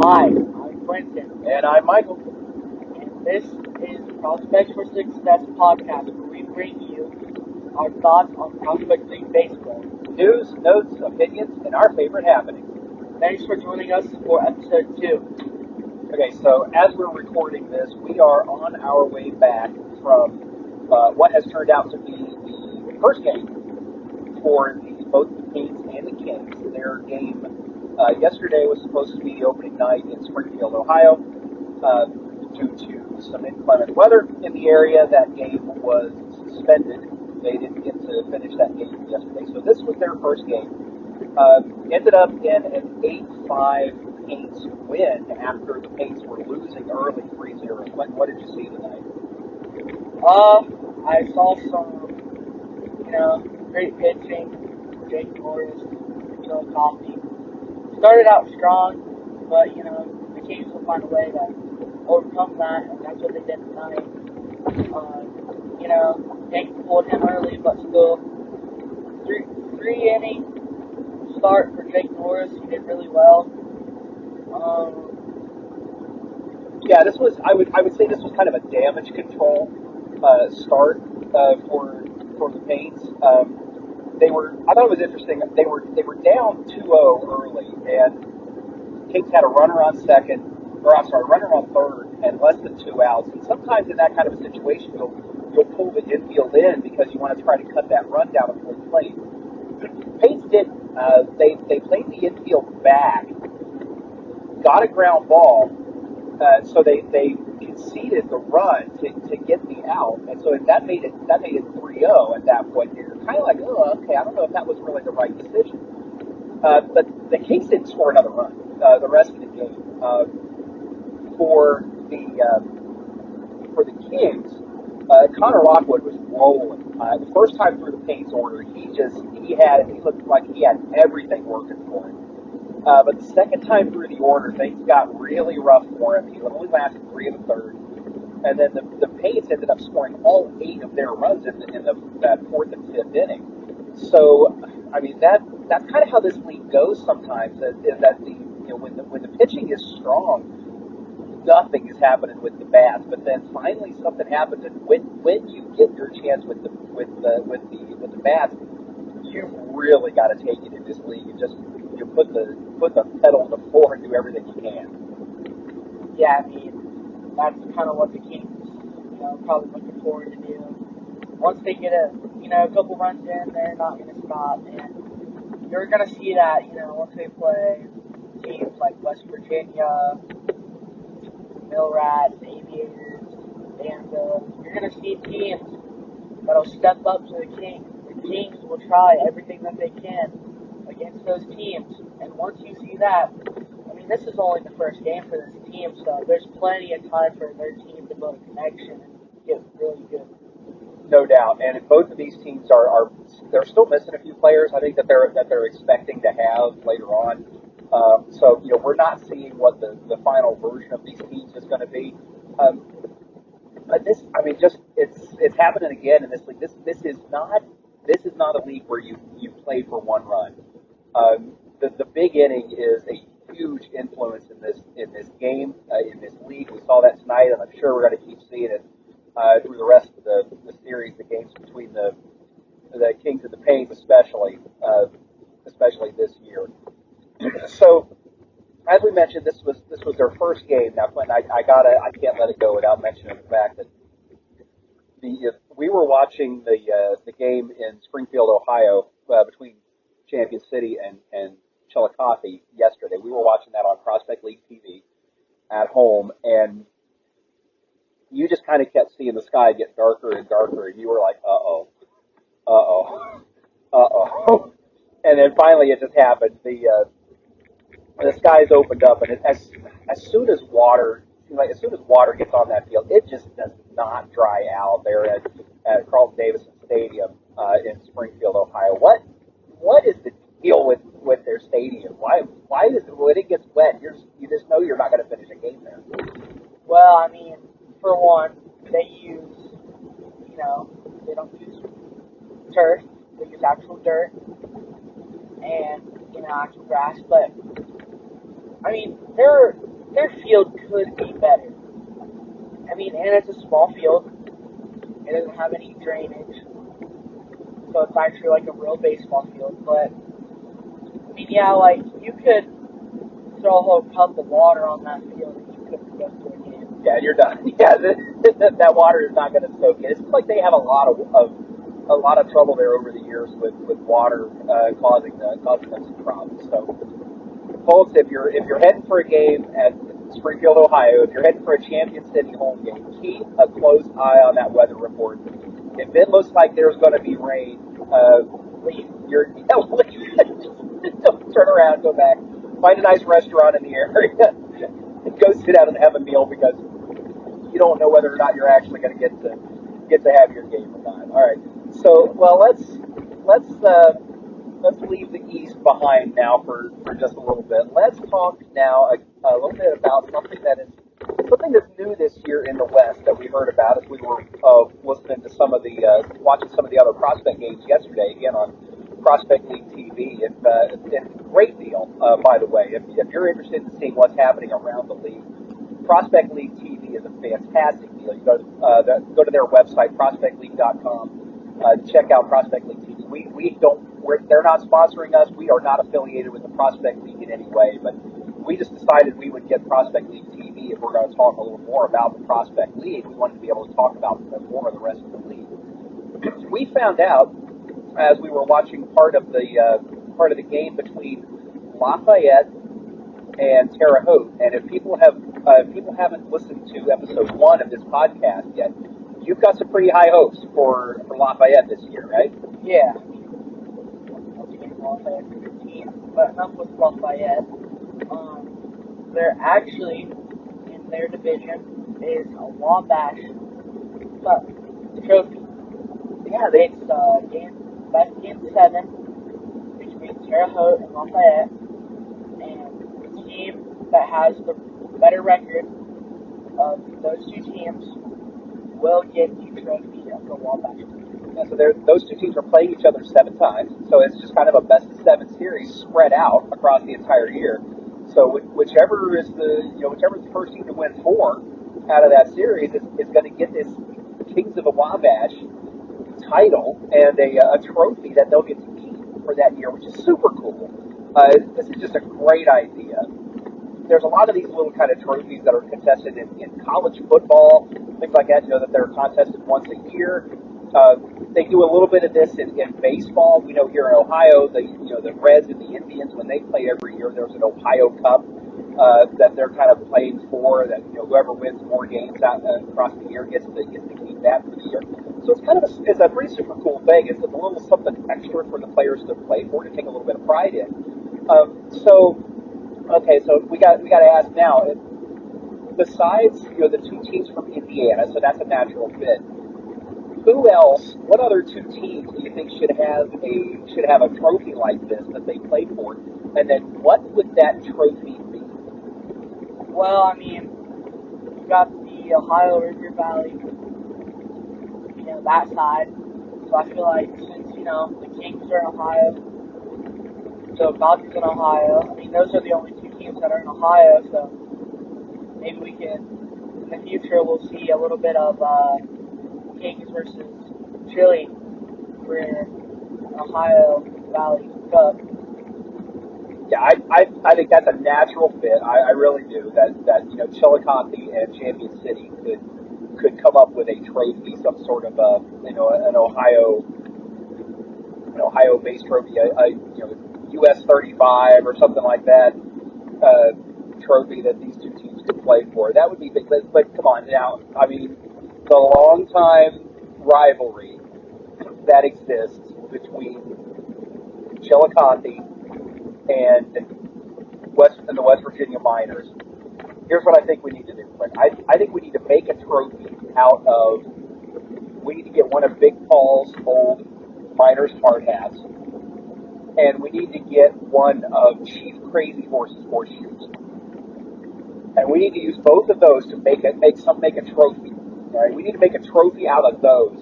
Hi, I'm Quenton, And I'm Michael. and this is Prospects for Success podcast, where we bring you our thoughts on Prospect League baseball. News, notes, opinions, and our favorite happenings. Thanks for joining us for episode 2. Okay, so as we're recording this, we are on our way back from what has turned out to be the first game for both the Paints and the Kings. Their game yesterday was supposed to be the opening night in Springfield, Ohio. Due to some inclement weather in the area, that game was suspended. They didn't get to finish that game yesterday. So this was their first game. Ended up in an 8-5 Paints win after the Paints were losing early 3-0. What did you see tonight? I saw some, great pitching. Jake Norris, Chillicothe. Started out strong, but, the Kings will find a way to overcome that, and that's what they did tonight. Jake pulled him early, but still, three inning start for Jake Norris. He did really well. Yeah, this was I would say this was kind of a damage control start for the Paints. I thought it was interesting. They were down 2-0 early, and Kings had a runner on second, or I'm sorry, runner on third, and less than 2 outs. And sometimes in that kind of a situation, you'll pull the infield in because you want to try to cut that run down at full plate. Paints didn't. They played the infield back, got a ground ball, so they conceded the run to get the out, and so that made it 3-0 at that point. You're kind of like, oh, okay, I don't know if that was really the right decision. But the Kings didn't score another run the rest of the game. For the Kings, Connor Lockwood was rolling. The first time through the Paints order, he looked like he had everything working for him. But the second time through the order, things got really rough for him. He only lasted 3 1/3, and then the Paints ended up scoring all 8 of their runs in that 4th and 5th inning. So, I mean, that's kind of how this league goes sometimes. Is that when the pitching is strong, nothing is happening with the bats. But then finally something happens, and when you get your chance with the bats, you've really got to take it in this league and just put the pedal on the floor and do everything you can. Yeah, I mean, that's kind of what the Kings, probably looking forward to do. Once they get a couple runs in, they're not going to stop, and you're going to see that, once they play teams like West Virginia, Millrats, Aviators, Danville. You're going to see teams that'll step up to the Kings. The Kings will try everything that they can against those teams. And once you see that, I mean, this is only the first game for this team, so there's plenty of time for their team to build a connection and get really good. No doubt, and both of these teams are they're still missing a few players. I think that they're expecting to have later on. So we're not seeing what the final version of these teams is going to be. But this, I mean, just it's happening again in this league. This is not a league where you play for one run. The big inning is a huge influence in this game in this league. We saw that tonight, and I'm sure we're going to keep seeing it through the rest of the series, the games between the Kings and the Paints, especially this year. So, as we mentioned, this was their first game. Now, Quentin, I can't let it go without mentioning the fact that we were watching the game in Springfield, Ohio, between Champion City and Chillicothe yesterday. We were watching that on Prospect League TV at home, and you just kind of kept seeing the sky get darker and darker, and you were like, uh-oh, uh-oh, uh-oh. And then finally it just happened. The skies opened up, and as soon as water gets on that field, it just does not dry out there at Carlton Davidson Stadium in Springfield, Ohio. What is the deal with their stadium? Why is it when it gets wet, you just know you're not going to finish a game there? Well, I mean, for one, they use, they don't use turf, they use actual dirt and, actual grass, but, mean, their field could be better. I mean, and it's a small field. It doesn't have any drainage, so it's actually like a real baseball field. But I mean, yeah, like you could throw a whole cup of water on that field and you couldn't go to a game. Yeah, you're done. Yeah, that water is not going to soak in. It's like they have a lot of trouble there over the years with water causing them some problems. So, folks, if you're heading for a game at Springfield, Ohio, if you're heading for a Champion City home game, keep a close eye on that weather report. If it looks like there's going to be rain, leave. Don't turn around, go back, find a nice restaurant in the area, and go sit down and have a meal because you don't know whether or not you're actually going to get to have your game or not. All right. So, well, let's leave the East behind now for just a little bit. Let's talk now a little bit about something that's new this year in the West that we heard about as we were listening to watching some of the other prospect games yesterday, again on Prospect League TV. It's a great deal, by the way. If you're interested in seeing what's happening around the league, Prospect League TV is a fantastic deal. You go to their website, prospectleague.com. Check out Prospect League TV. They're not sponsoring us. We are not affiliated with the Prospect League in any way, but we just decided we would get Prospect League TV if we're going to talk a little more about the Prospect League. We wanted to be able to talk about more of the rest of the league. We found out as we were watching part of the game between Lafayette and Terre, Haute, and if people haven't listened to episode 1 of this podcast yet, you've got some pretty high hopes for Lafayette this year, right? Yeah. Lafayette's a good team, but enough with Lafayette. They're actually in their division is a Wabash Cup trophy. Yeah, it's game 7 between Terre Haute and Lafayette, and the team that has the better record of those two teams will get the trophy of the Wabash. Yeah, so those two teams are playing each other 7 times, so it's just kind of a best of 7 series spread out across the entire year. So whichever is the first team to win 4 out of that series is going to get this Kings of the Wabash title and a trophy that they'll get to keep for that year, which is super cool. This is just a great idea. There's a lot of these little kind of trophies that are contested in college football, things like that, that they're contested once a year. They do a little bit of this in baseball. We know here in Ohio, the Reds and the Indians, when they play every year, there's an Ohio Cup that they're kind of playing for. That whoever wins more games out across the year gets to keep that for the year. So it's a pretty super cool thing. It's a little something extra for the players to play for, to take a little bit of pride in. So we got to ask now. Besides the 2 teams from Indiana, so that's a natural fit. Who else? What other 2 teams do you think should have a trophy like this that they play for? And then what would that trophy be? Well, I mean, you got the Ohio River Valley, that side. So I feel like since the Kings are in Ohio, so Falcons in Ohio. I mean, those are the only 2 teams that are in Ohio. So maybe we can, in the future, we'll see a little bit of Kings versus Chile for an Ohio Valley Cup. Yeah, I think that's a natural fit. I really do. That Chillicothe and Champion City could come up with a trophy, some sort of an Ohio-based trophy, US 35 or something like that trophy that these 2 teams could play for. That would be big. But come on now. I mean, the long-time rivalry that exists between Chillicothe and the West Virginia Miners. Here's what I think we need to do. I think we need to make a trophy out of. We need to get one of Big Paul's old Miners hard hats, and we need to get one of Chief Crazy Horse's horseshoes, and we need to use both of those to make a trophy. All right, we need to make a trophy out of those,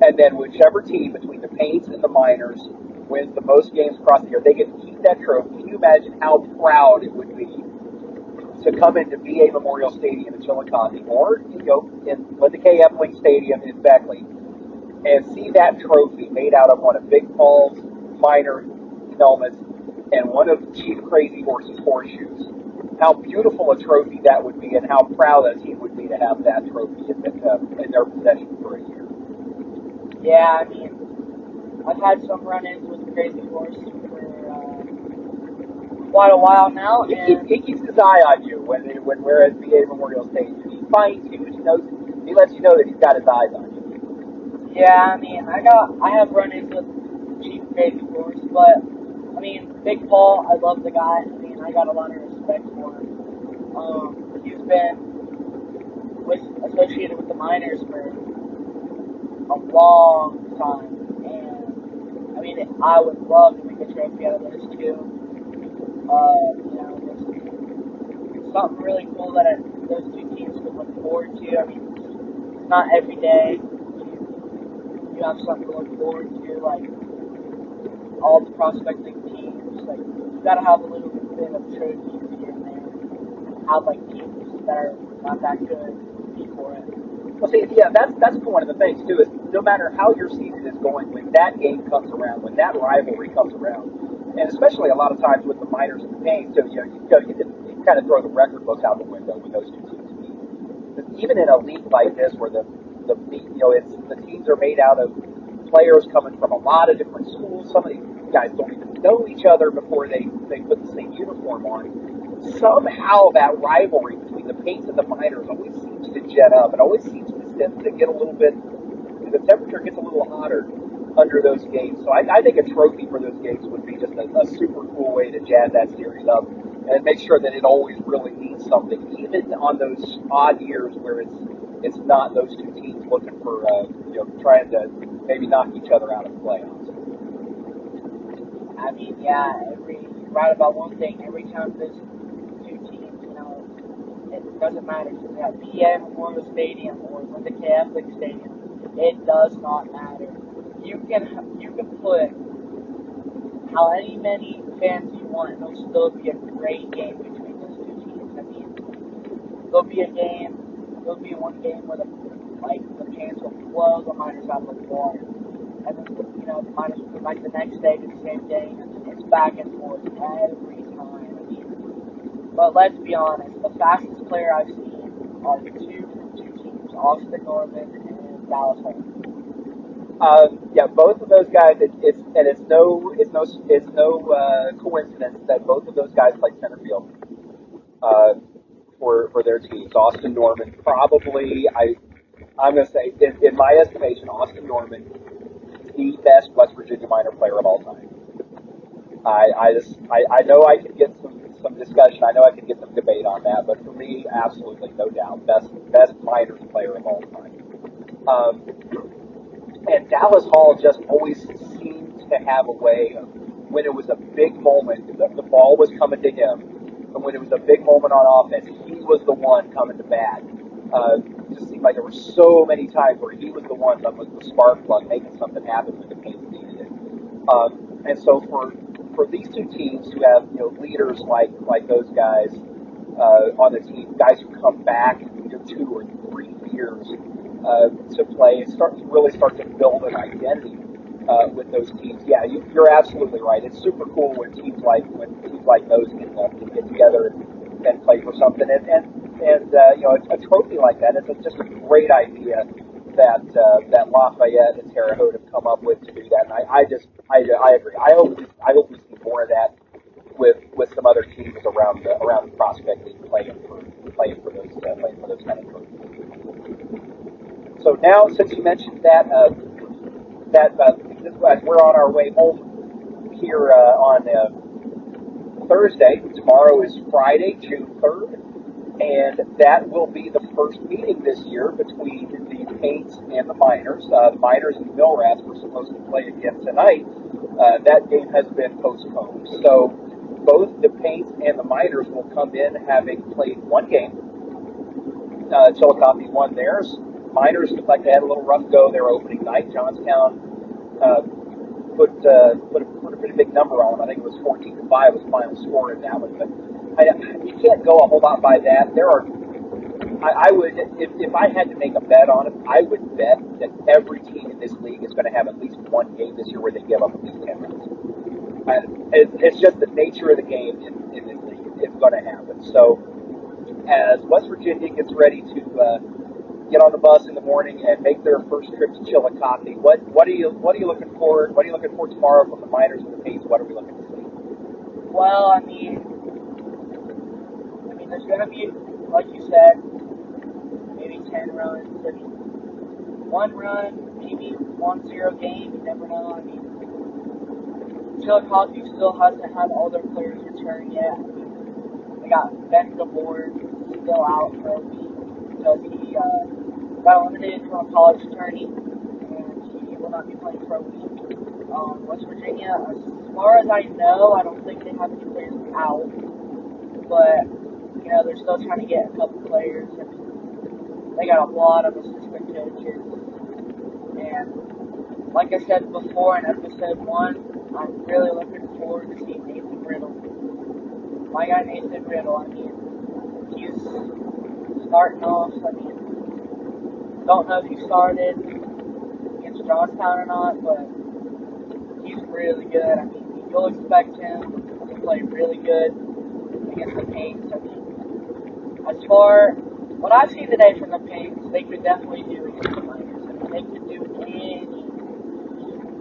and then whichever team between the Paints and the Miners wins the most games across the year, they get to keep that trophy. Can you imagine how proud it would be to come into VA Memorial Stadium in Chillicothe, or in the K. Epling Stadium in Beckley, and see that trophy made out of one of Big Paul's minor helmets and one of Chief Crazy Horse's horseshoes. How beautiful a trophy that would be, and how proud a team would be to have that trophy in their possession for a year. Yeah, I mean, I've had some run-ins with Crazy Horse for quite a while now. He keeps his eye on you when we're at VA Memorial Stadium. He finds you, he lets you know that he's got his eyes on you. Yeah, I mean, I have run-ins with Chief Crazy Horse, but I mean, Big Paul, I love the guy. I mean, I got a lot of respect for him. He's been associated with the miners for a long time, and I mean, I would love to make a trophy out of those two. It's something really cool that those two teams could look forward to. I mean, it's not every day you have something to look forward to, like all the prospecting teams. Like, you gotta have a little bit of trophies here and there. Have like teams that are not that good for it. Well, see, yeah, that's one of the things too. Is no matter how your season is going, when that game comes around, when that rivalry comes around, and especially a lot of times with the miners and the Paints, so you can kind of throw the record books out the window when those two teams meet. Even in a league like this, where the teams are made out of players coming from a lot of different schools. Some of these guys don't even know each other before they put the same uniform on. Somehow that rivalry between the Paints and the miners always seems to jet up. It always seems to get a little bit, the temperature gets a little hotter under those games. So I think a trophy for those games would be just a super cool way to jazz that series up and make sure that it always really means something, even on those odd years where it's not those two teams looking for trying to maybe knock each other out of the playoffs. I mean, yeah, you're right about one thing. Every time there's two teams, it doesn't matter if it's at PA Memorial Stadium or with the Catholic Stadium. It does not matter. You can put how many fans you want, and there'll still be a great game between those two teams. I mean, there'll be one game where the Paints will blow the miners out of the water. And then, the miners will come back the next day to the same game, and it's back and forth every time. I mean, but let's be honest, the fastest player I've seen are two teams, Austin Norman and Dallas Holt. Yeah, both of those guys. It's no coincidence that both of those guys play center field for their teams. Austin Norman, probably I'm going to say, in my estimation, Austin Norman is the best West Virginia minor player of all time. I know I could get some discussion. I know I could get some debate on that, but for me, absolutely, no doubt, best minors player of all time. And Dallas Hall just always seemed to have a way of, when it was a big moment, the ball was coming to him, and when it was a big moment on offense, he was the one coming to bat. It just seemed like there were so many times where he was the one that was the spark plug, making something happen when the Paints needed it. And so for these two teams who have leaders like those guys on the team, guys who come back 2 or 3 years to play and really start to build an identity with those teams. Yeah, you're absolutely right. It's super cool when teams like those can get together and play for something. And a trophy like that is just a great idea that Lafayette and Terre, Haute have come up with to do that. And I agree. I hope we see more of that with some other teams around the prospecting playing for those kind of trophies. So now, since you mentioned that we're on our way home here on Thursday. Tomorrow is Friday, June 3rd, and that will be the first meeting this year between the Paints and the Miners. The Miners and the Mill Rats were supposed to play again tonight. That game has been postponed. So both the Paints and the Miners will come in having played one game. Chillicothe won theirs. Miners looked like they had a little rough go their opening night. Johnstown put a pretty big number on them. I think it was 14-5 was the final score in that one. But You can't go a whole lot by that. I would, if I had to make a bet on it, I would bet that every team in this league is going to have at least one game this year where they give up at least 10 runs. It's just the nature of the game in this league. It's going to happen. So, as West Virginia gets ready to get on the bus in the morning and make their first trip to Chillicothe, what are you looking for? What are you looking for tomorrow from the Miners and the Paints? What are we looking to see? Well, I mean, there's going to be, like you said, maybe 10 runs. I mean, 1 run, maybe 1-0 game. You never know. I mean, Chillicothe still hasn't had all their players return yet. I mean, they got Ben DeBoer still out for a week because he got eliminated from a college tourney, and he will not be playing for a week. West Virginia, as far as I know, I don't think they have any players out, but they're still trying to get a couple players. I mean, they got a lot of assistant coaches, and like I said before in episode 1, I'm really looking forward to seeing Nathan Riddle. My guy Nathan Riddle, I mean, he's starting off. I mean, don't know if he started against Johnstown or not, but he's really good. I mean, you'll expect him to play really good against the Paints. I mean, as far what I've seen today from the Paints, they could definitely do against the Miners. I mean, they could do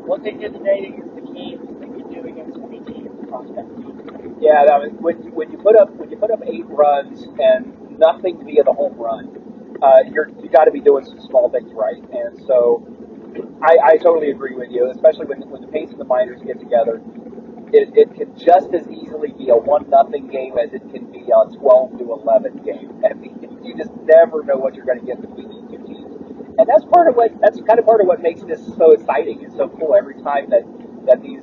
what they did today against the Kings, they could do against any team, prospect team. Yeah, I mean, when you put up 8 runs and nothing via the home run, you got to be doing some small things right. And so I totally agree with you, especially when the Paints and the Miners get together. It can just as easily be a 1-0 game as it can be a 12-11 game. I mean, you just never know what you're going to get between these two teams, and that's kind of part of what makes this so exciting and so cool every time that these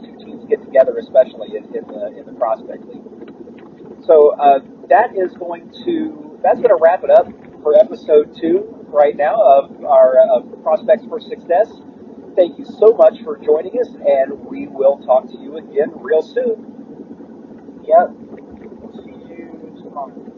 two teams get together, especially in the prospect league. So that's going to wrap it up for episode 2 right now of our Prospects for Success. Thank you so much for joining us, and we will talk to you again real soon. Yep. We'll see you tomorrow.